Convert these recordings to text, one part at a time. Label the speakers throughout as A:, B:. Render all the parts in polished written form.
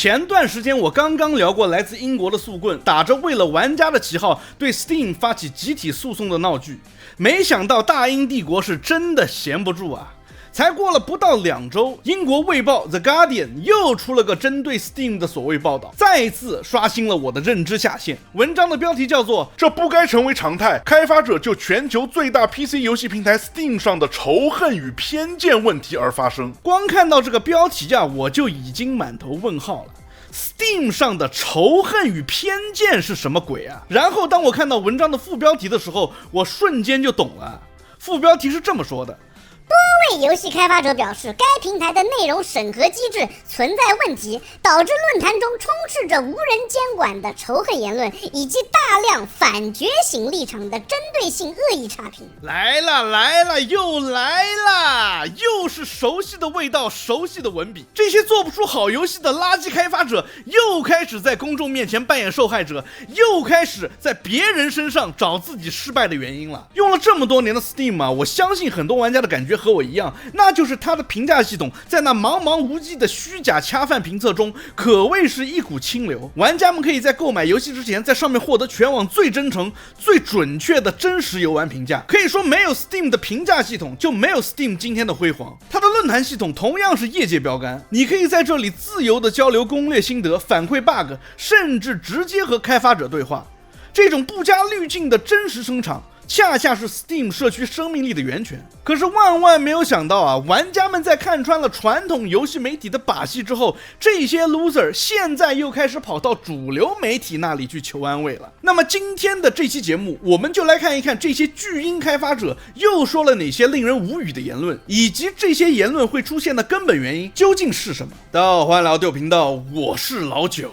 A: 前段時間我剛剛聊過来自英國的宿棍打着为了玩家的旗號對 Steam 發起集體訴訟的鬧劇，沒想到大英帝國是真的閒不住啊。才過了不到2周，英國衛報 The Guardian 又出了個針對 Steam 的所謂報道，再一次刷新了我的認知下限。文章的標題叫做這不該成為常態，開發者就全球最大 PC 遊戲平台 Steam 上的仇恨與偏見問題而發聲。光看到這個標題啊，我就已經滿頭問號了。Steam 上的仇恨與偏見是什麼鬼啊？然後當我看到文章的副標題的時候，我瞬間就懂了。副標題是這麼說的：
B: 多位遊戲開發者表示，該平台的內容審核機制存在問題，導致論壇中充斥着無人監管的仇恨言論，以及大量反覺醒立場的針對性惡意差評。
A: 來了，又來了，又是熟悉的味道，熟悉的文筆。這些做不出好遊戲的垃圾開發者又開始在公眾面前扮演受害者，又開始在別人身上找自己失敗的原因了。用了這麼多年的 Steam 啊，我相信很多玩家的感覺和我一樣，那就是它的評價系統在那茫茫無際的虛假恰飯評測中可謂是一股清流。玩家們可以在購買遊戲之前在上面獲得全網最真誠最準確的真實遊玩評價。可以說沒有 Steam 的評價系統就沒有 Steam 今天的輝煌。它的論壇系統同樣是業界標杆，你可以在這裡自由的交流攻略心得，反饋 bug， 甚至直接和開發者對話。這種不加濾鏡的真實聲場恰恰是 Steam 社區生命力的源泉。可是萬萬沒有想到啊，玩家們在看穿了傳統遊戲媒體的把戲之後，這些 loser 現在又開始跑到主流媒體那裡去求安慰了。那麼今天的這期節目，我們就來看一看這些巨嬰開發者又說了哪些令人無語的言論，以及這些言論會出現的根本原因究竟是什麼。歡迎來到六頻道，我是老九。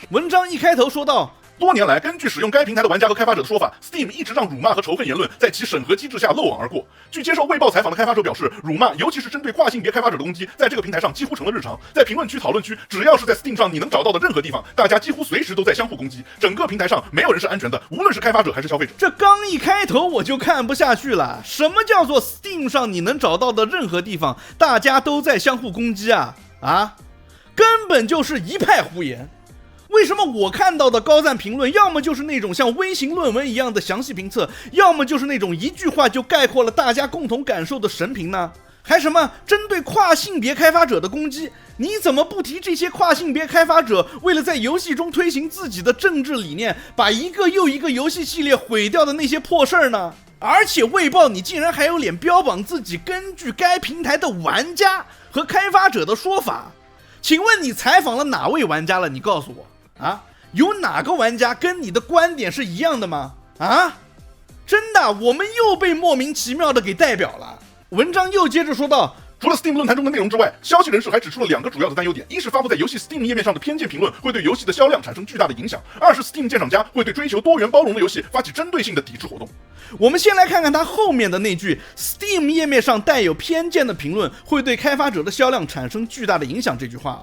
A: 文章一開頭說到，多年來，根據使用該平台的玩家和開發者的說法， Steam 一直讓辱罵和仇恨言論在其審核機制下漏網而過。據接受衛報採訪的開發者表示，辱罵，尤其是針對跨性別開發者的攻擊，在這個平台上幾乎成了日常。在評論區、討論區，只要是在 Steam 上你能找到的任何地方，大家幾乎隨時都在相互攻擊。整個平台上沒有人是安全的，無論是開發者還是消費者。這剛一開頭我就看不下去了。什麼叫做 Steam 上你能找到的任何地方，大家都在相互攻擊啊？根本就是一派胡言。為什麼我看到的高讚評論，要麼就是那種像微型論文一樣的詳細評測，要麼就是那種一句話就概括了大家共同感受的神評呢？還什麼針對跨性別開發者的攻擊，你怎麼不提這些跨性別開發者為了在遊戲中推行自己的政治理念，把一個又一個遊戲系列毀掉的那些破事兒呢？而且衛報你竟然還有臉標榜自己根據該平台的玩家和開發者的說法，請問你採訪了哪位玩家了？你告訴我有哪個玩家跟你的觀點是一樣的嗎？真的，我們又被莫名其妙的給代表了。文章又接着說道，除了 Steam 論壇中的內容之外，消息人士還指出了2個主要的擔憂點：一是發布在遊戲 Steam 頁面上的偏見評論會對遊戲的銷量產生巨大的影響；二是 Steam 鑑賞家會對追求多元包容的遊戲發起針對性的抵制活動。我們先來看看他後面的那句 Steam 頁面上帶有偏見的評論會對開發者的銷量產生巨大的影響這句話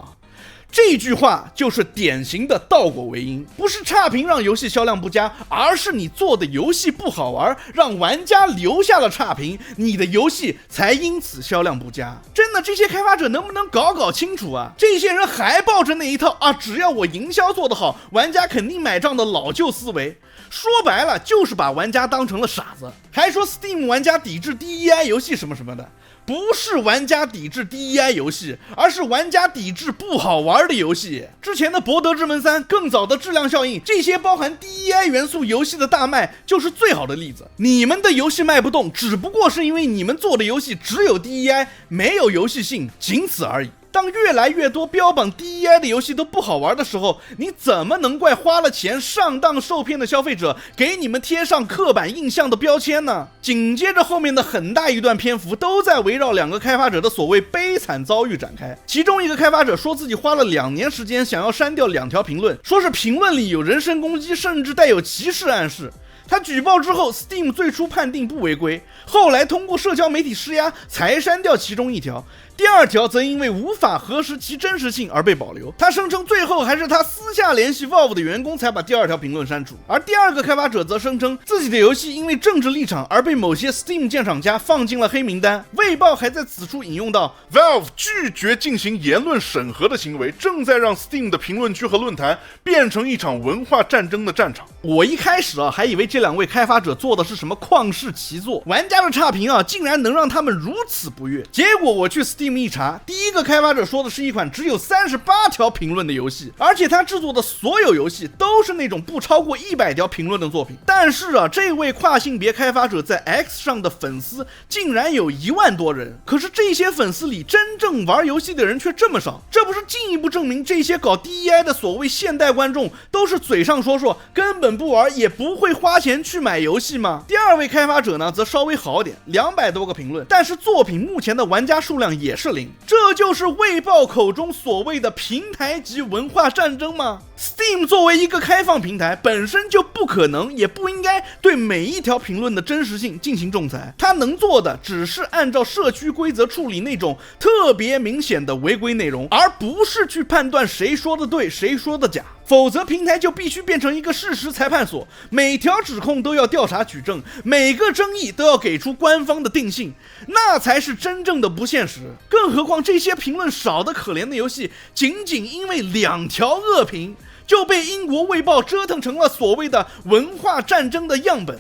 A: 這句話就是典型的倒果為因，不是差評讓遊戲銷量不佳，而是你做的遊戲不好玩，讓玩家留下了差評，你的遊戲才因此銷量不佳。真的，這些開發者能不能搞清楚啊？這些人還抱着那一套只要我營銷做得好，玩家肯定買賬的老舊思維，說白了就是把玩家當成了傻子，還說 Steam 玩家抵制 DEI 遊戲什麼什麼的。不是玩家抵制 DEI 遊戲，而是玩家抵制不好玩的遊戏。之前的《博德之门3》，更早的质量效应，這些包含 DEI 元素遊戲的大賣就是最好的例子。你們的遊戲賣不動，只不過是因為你們做的遊戲只有 DEI， 沒有遊戲性，僅此而已。當越來越多標榜 DEI 的遊戲都不好玩的時候，你怎麼能怪花了錢上當受騙的消費者給你們貼上刻板印象的標籤呢？緊接着後面的很大一段篇幅都在圍繞2個開發者的所謂悲慘遭遇展開。其中一個開發者說自己花了2年時間想要刪掉2條評論，說是評論裡有人身攻擊，甚至帶有歧視暗示。他舉報之後 ，Steam 最初判定不違規，後來通過社交媒體施壓才刪掉其中1條。第二條則因為無法核實其真實性而被保留。他聲稱最後還是他私下聯繫 Valve 的員工才把第二條評論刪除。而第二個開發者則聲稱自己的遊戲因為政治立場而被某些 Steam 鑑賞家放進了黑名單。衛報還在此處引用到
C: Valve 拒絕進行言論審核的行為正在讓 Steam 的評論區和論壇變成一場文化戰爭的戰場。
A: 我一開始還以為這兩位開發者做的是什麼曠世奇作，玩家的差評竟然能讓他們如此不悅。結果我去 Steam 一查，第一個開發者說的是一款只有38條評論的遊戲，而且他制作的所有遊戲都是那種不超過100條評論的作品。但是這位跨性別開發者在 X 上的粉絲竟然有1萬多人，可是這些粉絲裡真正玩遊戲的人卻這麼少，這不是進一步證明這些搞 DEI 的所謂現代觀眾都是嘴上說說，根本不玩也不會花錢去買遊戲嗎？第二位開发者呢则稍微好點，200多個評論，但是作品目前的玩家數量也是0，這就是衛報口中所謂的平台級文化戰爭嗎？ Steam 作為一個開放平台，本身就不可能也不應該對每一條評論的真實性進行仲裁，它能做的只是按照社區規則處理那種特別明顯的違規內容，而不是去判斷誰說的對誰說的假。否則平台就必須變成一個事實裁判所，每條指控都要調查舉證，每個爭議都要給出官方的定性，那才是真正的不現實。更何況這些評論少得可憐的遊戲，僅僅因為2條惡評就被英國衛報折騰成了所謂的文化戰爭的樣本，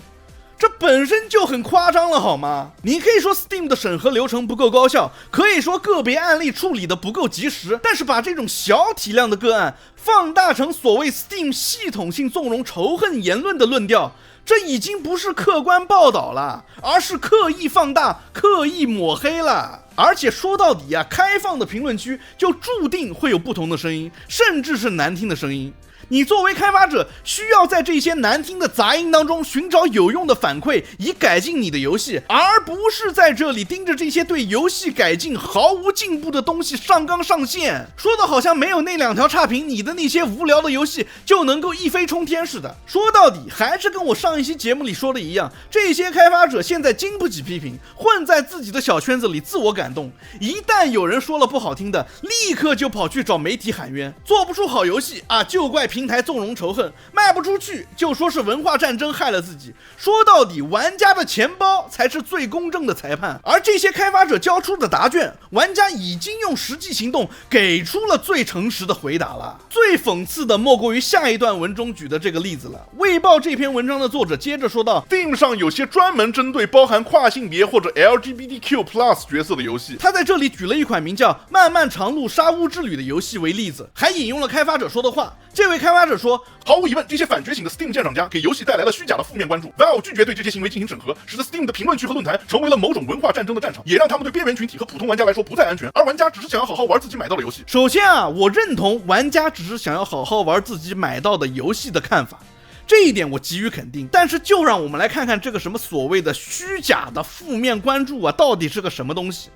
A: 這本身就很誇張了好嗎？你可以說 Steam 的審核流程不夠高效，可以說個別案例處理的不夠及時，但是把這種小體量的個案放大成所謂 Steam 系統性縱容仇恨言論的論調，這已經不是客觀報道了，而是刻意放大、刻意抹黑了。而且說到底開放的評論區就注定會有不同的聲音，甚至是難聽的聲音。你作為開發者，需要在這些難聽的雜音當中尋找有用的反饋，以改進你的遊戲，而不是在這裡盯着這些對遊戲改進毫無進步的東西上綱上線。說的好像沒有那2條差評，你的那些無聊的遊戲就能夠一飛衝天似的。說到底，還是跟我上一期節目裡說的一樣，這些開發者現在經不起批評，混在自己的小圈子裡自我感動，一旦有人說了不好聽的，立刻就跑去找媒體喊冤，做不出好遊戲就怪平台縱容仇恨，賣不出去就說是文化戰爭害了自己。說到底，玩家的錢包才是最公正的裁判，而這些開發者交出的答卷，玩家已經用實際行動給出了最誠實的回答了。最諷刺的莫過於下一段文中舉的這個例子了。衛報這篇文章的作者接着說道
C: Steam 上有些專門針對包含跨性別或者 LGBTQ+ 角色的遊戲，
A: 他在這裡舉了一款名叫《漫漫長路沙烏之旅》的遊戲為例子，還引用了開發者說的話。這位開發者說，
C: 毫無疑問，這些反覺醒的 Steam 鑑賞家給遊戲帶來了虛假的負面關注。Valve 拒絕對這些行為進行審核，使得 Steam 的評論區和論壇成為了某種文化戰爭的戰場，也讓他們對邊緣群體和普通玩家來說不再安全。而玩家只是想要好好玩自己買到的遊戲。
A: 首先我認同玩家只是想要好好玩自己買到的遊戲的看法，這一點我給予肯定。但是就讓我們來看看這個什麼所謂的虛假的負面關注到底是個什麼東西。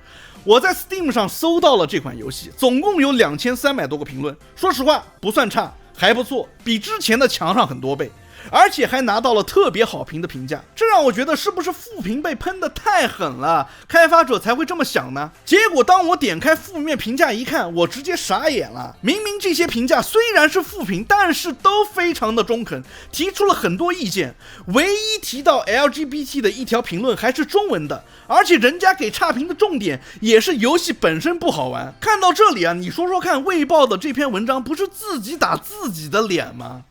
A: 我在 Steam 上搜到了這款遊戲，總共有2300多個評論，說實話不算差，還不錯，比之前的強上很多倍，而且還拿到了特別好評的評價。這讓我覺得是不是負評被噴得太狠了，開發者才會這麼想呢？結果當我點開負面評價一看，我直接傻眼了。明明這些評價雖然是負評，但是都非常的中肯，提出了很多意見，唯一提到 LGBT 的一條評論還是中文的，而且人家給差評的重點也是游戲本身不好玩。看到這裡你說说看，衛報的這篇文章不是自己打自己的臉嗎？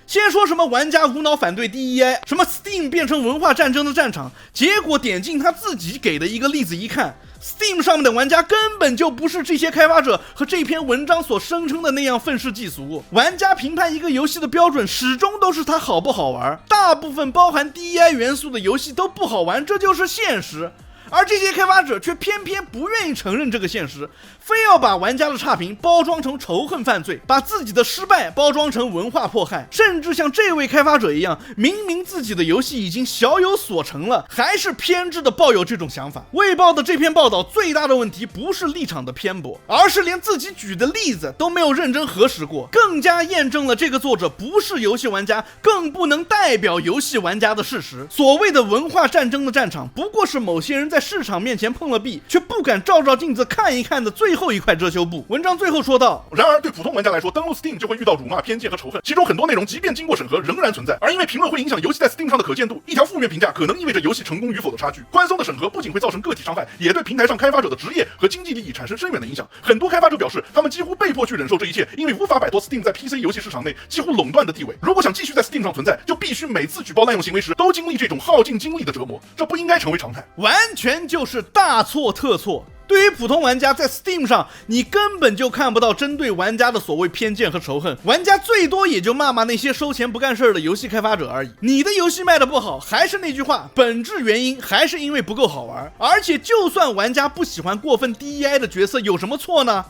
A: 先說什麼玩家無腦反對 DEI， 什麼 Steam 變成文化戰爭的戰場，結果點進他自己給的一個例子一看， Steam 上面的玩家根本就不是這些開發者和這篇文章所聲稱的那樣憤世嫉俗。玩家評判一個遊戲的標準始終都是它好不好玩，大部分包含 DEI 元素的遊戲都不好玩，這就是現實。而這些開發者卻偏偏不願意承認這個現實，非要把玩家的差評包裝成仇恨犯罪，把自己的失敗包装成文化迫害，甚至像這位開發者一樣，明明自己的遊戲已經小有所成了，還是偏執的抱有這種想法。衛報的這篇報道最大的問題不是立場的偏頗，而是連自己舉的例子都沒有認真核實過，更加驗證了這個作者不是遊戲玩家，更不能代表遊戲玩家的事實。所謂的文化戰爭的戰場，不過是某些人在市場面前碰了壁，卻不敢照照鏡子看一看的最後一塊遮羞布。文章最後說道，
C: 然而对普通玩家来說，登錄 Steam 就会遇到辱骂、偏見和仇恨，其中很多內容即便經過審核仍然存在。而因為評論會影響遊戲在 Steam 上的可見度，一條負面評價可能意味着遊戲成功與否的差距。寬鬆的審核不僅會造成個體傷害，也對平台上開發者的職業和經濟利益產生深遠的影響。很多開發者表示，他們幾乎被迫去忍受這一切，因為無法擺脫 Steam 在 PC 遊戲市場內幾乎壟斷的地位。如果想繼續在 Steam 上存在，就必須每次舉報濫用行為時都經歷這種耗盡精力的折磨，這不應該成為常態。
A: 完全就是大錯特錯。對於普通玩家，在 Steam 上你根本就看不到針對玩家的所謂偏見和仇恨，玩家最多也就罵那些收錢不幹事兒的遊戲開發者而已。你的遊戲賣得不好，還是那句話，本質原因還是因為不夠好玩。而且就算玩家不喜歡過分 DEI 的角色，有什麼錯呢？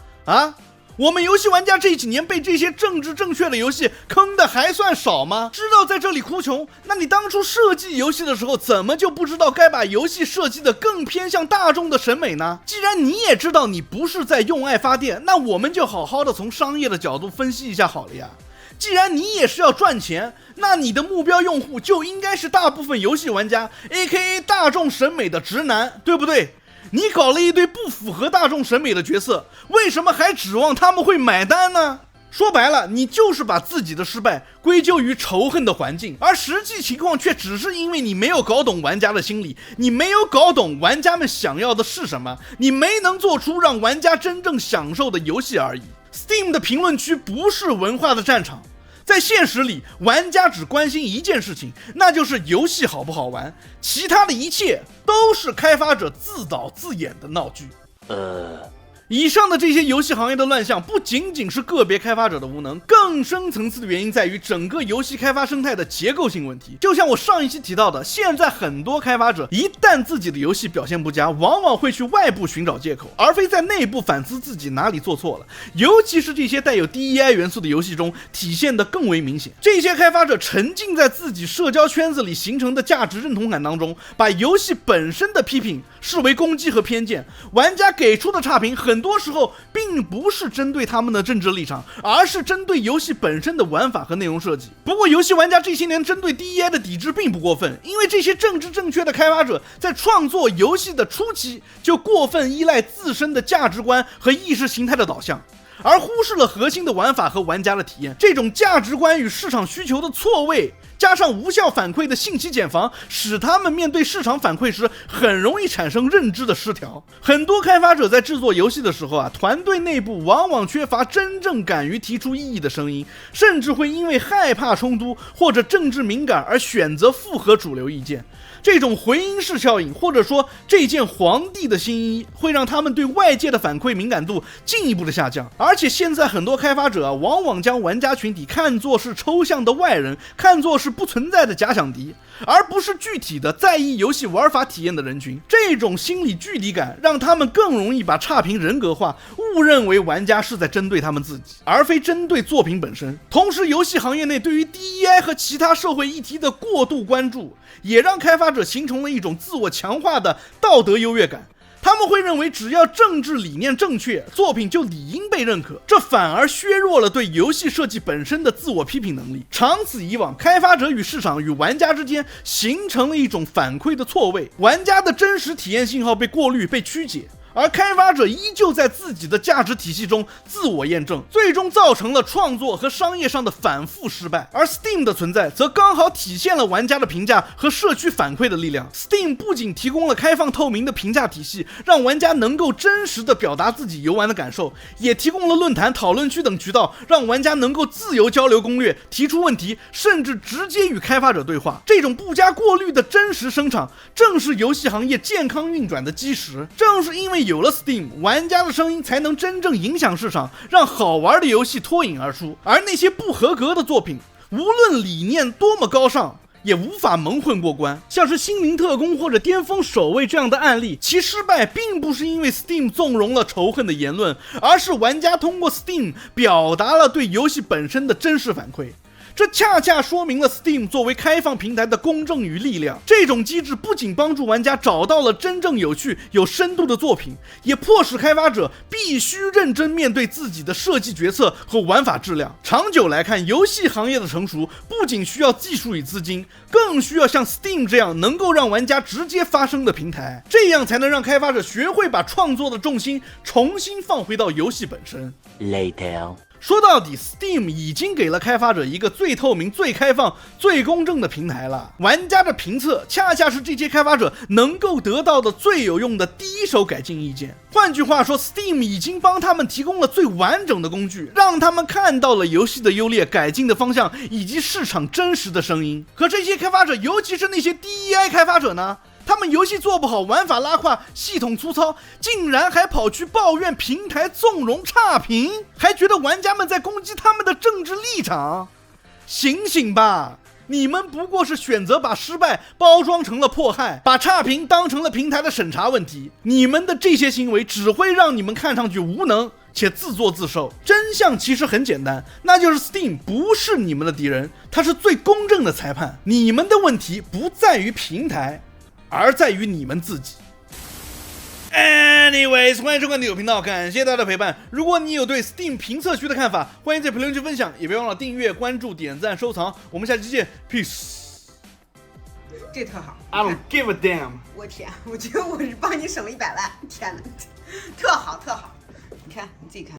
A: 我們遊戲玩家這幾年被這些政治正確的游戲坑的還算少嗎？知道在這裡哭窮，那你當初設計遊戲的時候，怎麼就不知道該把遊戲設計的更偏向大眾的審美呢？既然你也知道你不是在用愛發電，那我們就好好的從商業的角度分析一下好了呀。既然你也是要賺錢，那你的目標用戶就應該是大部分遊戲玩家 AKA 大眾審美的直男，對不對？你搞了一堆不符合大众審美的角色，為什麼還指望他們會買單呢？說白了，你就是把自己的失敗歸咎於仇恨的環境，而實際情況卻只是因為你没有搞懂玩家的心理，你没有搞懂玩家們想要的是什麼，你沒能做出讓玩家真正享受的遊戏而已。Steam 的評論區不是文化的戰場，在現實裡，玩家只關心一件事情，那就是遊戲好不好玩，其他的一切都是開發者自導自演的鬧劇。以上的這些遊戲行業的亂象，不僅僅是個別開發者的無能，更深層次的原因在於整個遊戲開發生態的結構性問題。就像我上一期提到的，現在很多開發者一旦自己的遊戲表現不佳，往往會去外部尋找借口，而非在內部反思自己哪裡做錯了。尤其是這些帶有 DEI 元素的遊戲中，體現得更為明顯。這些開發者沉浸在自己社交圈子裡形成的價值認同感當中，把遊戲本身的批評視為攻擊和偏見。玩家給出的差評很多時候並不是針對他們的政治立场，而是針對遊戲本身的玩法和內容設計。不過遊戲玩家這些年針對 DEI 的抵制並不過分，因為這些政治正確的開發者在創作遊戲的初期就過分依賴自身的價值觀和意識形態的導向，而忽視了核心的玩法和玩家的體驗。這種價值觀與市場需求的錯位，加上無效反饋的信息茧房，使他們面對市場反饋時很容易產生認知的失調。很多開發者在制作遊戲的時候團隊內部往往缺乏真正敢於提出異議的聲音，甚至會因為害怕衝突或者政治敏感而選擇附和主流意見。這種回音式效應，或者說這件皇帝的新衣，會讓他們對外界的反饋敏感度進一步的下降。而且現在很多開發者往往将玩家群体看作是抽象的外人，看作是不存在的假想敌，而不是具體的在意游戏玩法體驗的人群。這種心理距離感讓他們更容易把差評人格化，誤認為玩家是在針對他們自己，而非針對作品本身。同時，遊戲行業內對於 DEI 和其他社會議題的過度關注，也讓開發者形成了一種自我強化的道德優越感。他們會認為只要政治理念正確，作品就理應被認可，這反而削弱了对遊戲設計本身的自我批評能力。長此以往，開發者與市場與玩家之間形成了一種反饋的錯位，玩家的真實體驗信號被過濾、被曲解，而開發者依舊在自己的價值體系中自我驗證，最終造成了創作和商業上的反覆失敗。而 Steam 的存在則剛好體現了玩家的評價和社區反饋的力量。Steam 不僅提供了開放透明的評價體系，讓玩家能夠真實地表達自己遊玩的感受，也提供了論壇、討論區等渠道，讓玩家能夠自由交流攻略、提出問題，甚至直接與開發者對話。這種不加過濾的真實聲場，正是遊戲行業健康運轉的基石。正是因為有了 Steam， 玩家的聲音才能真正影響市場，讓好玩的遊戲脫穎而出。而那些不合格的作品，無論理念多麼高尚，也無法蒙混過關。像是心靈特工或者巔峰守衛這樣的案例，其失敗並不是因為 Steam 縱容了仇恨的言論，而是玩家通過 Steam 表達了對遊戲本身的真實反饋。這恰恰說明了 Steam 作為開放平台的公正與力量。這種機制不僅幫助玩家找到了真正有趣、有深度的作品，也迫使開發者必須認真面對自己的設計決策和玩法質量。長久來看，遊戲行業的成熟不僅需要技術與資金，更需要像 Steam 這樣能夠讓玩家直接發聲的平台，這樣才能讓開發者學會把創作的重心重新放回到遊戲本身。
D: Later。
A: 說到底 ，Steam 已經給了開發者一個最透明、最開放、最公正的平台了。玩家的評測恰恰是这些開發者能夠得到的最有用的第一手改進意見。換句話說 ，Steam 已經幫他們提供了最完整的工具，讓他們看到了遊戲的優劣、改進的方向以及市场真實的聲音。可這些開發者，尤其是那些 DEI 開發者呢？他們遊戲做不好，玩法拉胯，系統粗糙，竟然還跑去抱怨平台縱容差評，還覺得玩家們在攻擊他們的政治立場。醒醒吧，你們不過是選擇把失敗包裝成了迫害，把差評當成了平台的審查問題。你們的這些行為只會讓你們看上去無能且自作自受。真相其實很簡單，那就是 Steam 不是你們的敵人，它是最公正的裁判。你们的問題不在於平台，而在於你們自己。Anyways， 歡迎收看第9頻道，感謝大家的陪伴。如果你有對 Steam 評測區的看法，歡迎在評論區分享，也別忘了訂閱、關注、點讚、收藏。我們下期見 ，Peace。
E: 這特好
A: I don't give a damn。
E: 我天，我覺得我是幫你省了100萬，天哪，特好特好。你看，你自己看。